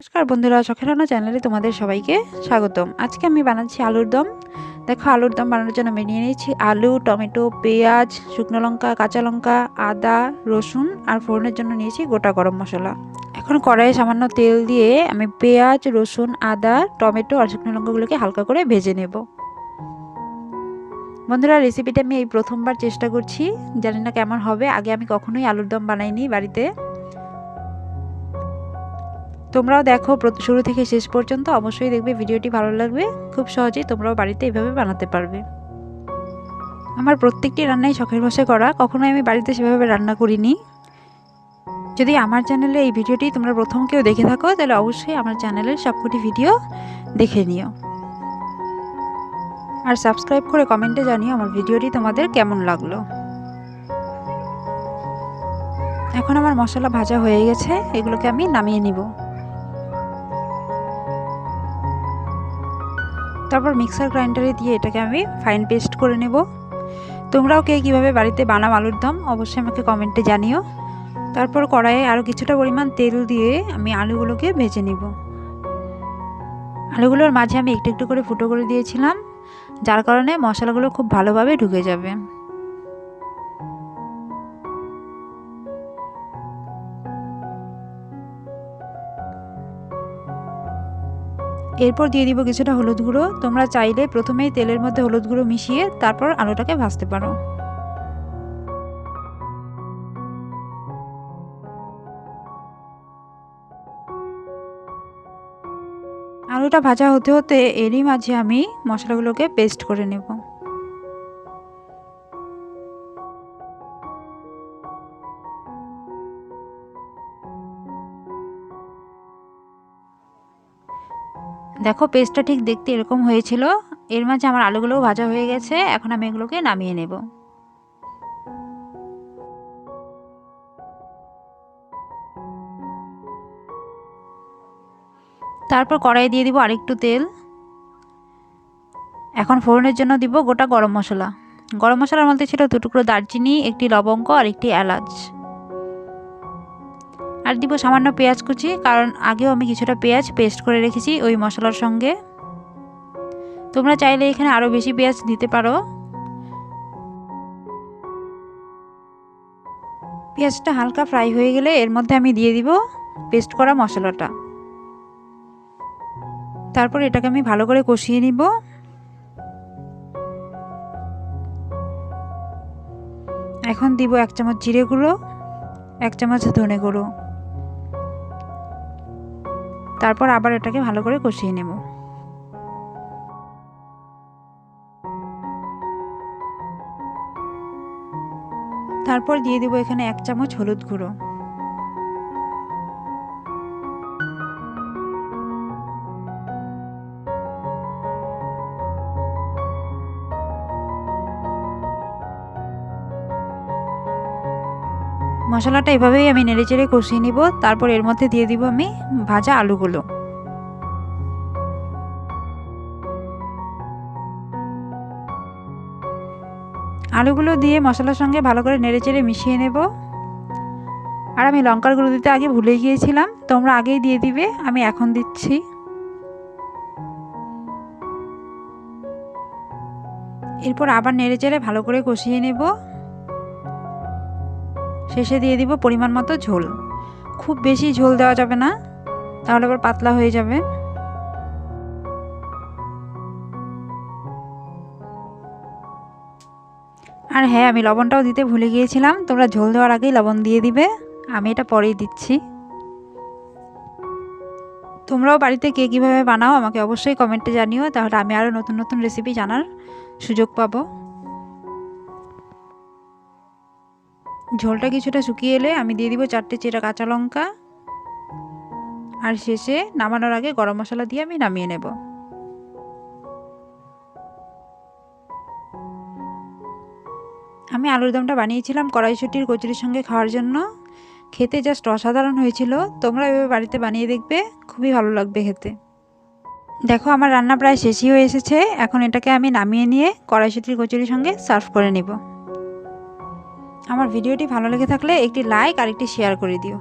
নমস্কার বন্ধুরা, শখের রান্না চ্যানেলে তোমাদের সবাইকে স্বাগতম। আজকে আমি বানাচ্ছি আলুর দম। দেখো, আলুর দম বানানোর জন্য আমি নিয়ে নিয়েছি আলু, টমেটো, পেঁয়াজ, শুকনো লঙ্কা, কাঁচা লঙ্কা, আদা, রসুন আর ফোড়নের জন্য নিয়েছি গোটা গরম মশলা। এখন কড়াইয়ে সামান্য তেল দিয়ে আমি পেঁয়াজ, রসুন, আদা, টমেটো আর শুকনো লঙ্কাগুলোকে হালকা করে ভেজে নেব। বন্ধুরা, রেসিপিটা আমি এই প্রথমবার চেষ্টা করছি, জানি না কেমন হবে। আগে আমি কখনোই আলুর দম বানাইনি বাড়িতে। তোমরাও দেখো শুরু থেকে শেষ পর্যন্ত, অবশ্যই দেখবে ভিডিওটি ভালো লাগবে। খুব সহজেই তোমরাও বাড়িতে এভাবে বানাতে পারবে। আমার প্রত্যেকটি রান্নাই শখের বশে করা, কখনোই আমি বাড়িতে সেভাবে রান্না করিনি। যদি আমার চ্যানেলে এই ভিডিওটি তোমরা প্রথম কেউ দেখে থাকো, তাহলে অবশ্যই আমার চ্যানেলের সবকটি ভিডিও দেখে নিও আর সাবস্ক্রাইব করে কমেন্টে জানিও আমার ভিডিওটি তোমাদের কেমন লাগলো। এখন আমার মশলা ভাজা হয়ে গেছে, এগুলোকে আমি নামিয়ে নিব। তারপর মিক্সার গ্রাইন্ডারে দিয়ে এটাকে আমি ফাইন পেস্ট করে নেব। তোমরাও কে কীভাবে বাড়িতে বানাও আলুর দম, অবশ্যই আমাকে কমেন্টে জানিও। তারপর কড়াইয়ে আরও কিছুটা পরিমাণ তেল দিয়ে আমি আলুগুলোকে ভেজে নিব। আলুগুলোর মাঝে আমি একটু একটু করে ফুটো করে দিয়েছিলাম, যার কারণে মশলাগুলো খুব ভালোভাবে ঢুকে যাবে। এরপর দিয়ে দিব কিছুটা হলুদ গুঁড়ো। তোমরা চাইলে প্রথমেই তেলের মধ্যে হলুদ গুঁড়ো মিশিয়ে তারপর আলুটাকে ভাজতে পারো। আলুটা ভাজা হতে হতে এরই মাঝে আমি মশলাগুলোকে পেস্ট করে নেব। দেখো, পেস্টটা ঠিক দেখতে এরকম হয়েছিল। এর মাঝে আমার আলুগুলোও ভাজা হয়ে গেছে, এখন আমি এগুলোকে নামিয়ে নেব। তারপর কড়াইয়ে দিয়ে দিব আরেকটু তেল। এখন ফোড়নের জন্য দিব গোটা গরম মশলা। গরম মশলার মধ্যে ছিল 2 টুকরো দারচিনি, একটি লবঙ্গ আর একটি এলাচ। আর দিব সামান্য পেঁয়াজ কুচি, কারণ আগেও আমি কিছুটা পেঁয়াজ পেস্ট করে রেখেছি ওই মশলার সঙ্গে। তোমরা চাইলে এখানে আরও বেশি পেঁয়াজ দিতে পারো। পেঁয়াজটা হালকা ফ্রাই হয়ে গেলে এর মধ্যে আমি দিয়ে দিব পেস্ট করা মশলাটা। তারপর এটাকে আমি ভালো করে কষিয়ে নিব। এখন দিব 1 চামচ জিরে গুঁড়ো, 1 চামচ ধনে গুঁড়ো। তারপর আবার এটাকে ভালো করে কষিয়ে নেব। তারপর দিয়ে দিব এখানে 1 চামচ হলুদ গুঁড়ো। মশলাটা এভাবেই আমি নেড়েচেড়ে কষিয়ে নিব। তারপর এর মধ্যে দিয়ে দিব আমি ভাজা আলুগুলো। আলুগুলো দিয়ে মশলার সঙ্গে ভালো করে নেড়েচেড়ে মিশিয়ে নেব। আর আমি লঙ্কার গুঁড়ো দিতে আগে ভুলে গিয়েছিলাম, তোমরা আগেই দিয়ে দিবে, আমি এখন দিচ্ছি। এরপর আবার নেড়েচেড়ে ভালো করে কষিয়ে নেব। শেষে দিয়ে দিব পরিমাণ মতো ঝোল। খুব বেশি ঝোল দেওয়া যাবে না, তাহলে আবার পাতলা হয়ে যাবে। আর হ্যাঁ, আমি লবণটাও দিতে ভুলে গিয়েছিলাম, তোমরা ঝোল দেওয়ার আগেই লবণ দিয়ে দিবে, আমি এটা পরেই দিচ্ছি। তোমরাও বাড়িতে কে কীভাবে বানাও আমাকে অবশ্যই কমেন্টে জানিও, তাহলে আমি আরও নতুন নতুন রেসিপি জানার সুযোগ পাবো। ঝোলটা কিছুটা শুকিয়ে এলে আমি দিয়ে দিব 4টে চেরা কাঁচা লঙ্কা। আর শেষে নামানোর আগে গরম মশলা দিয়ে আমি নামিয়ে নেব। আমি আলুর দমটা বানিয়েছিলাম কড়াইশুঁটির কচুরির সঙ্গে খাওয়ার জন্য। খেতে জাস্ট অসাধারণ হয়েছিল। তোমরা এভাবে বাড়িতে বানিয়ে দেখবে, খুবই ভালো লাগবে খেতে। দেখো, আমার রান্না প্রায় শেষই হয়ে এসেছে। এখন এটাকে আমি নামিয়ে নিয়ে কড়াইশুঁটির কচুরির সঙ্গে সার্ভ করে নেব। আমার ভিডিওটি ভালো লেগে থাকলে একটি লাইক আর একটি শেয়ার করে দিও।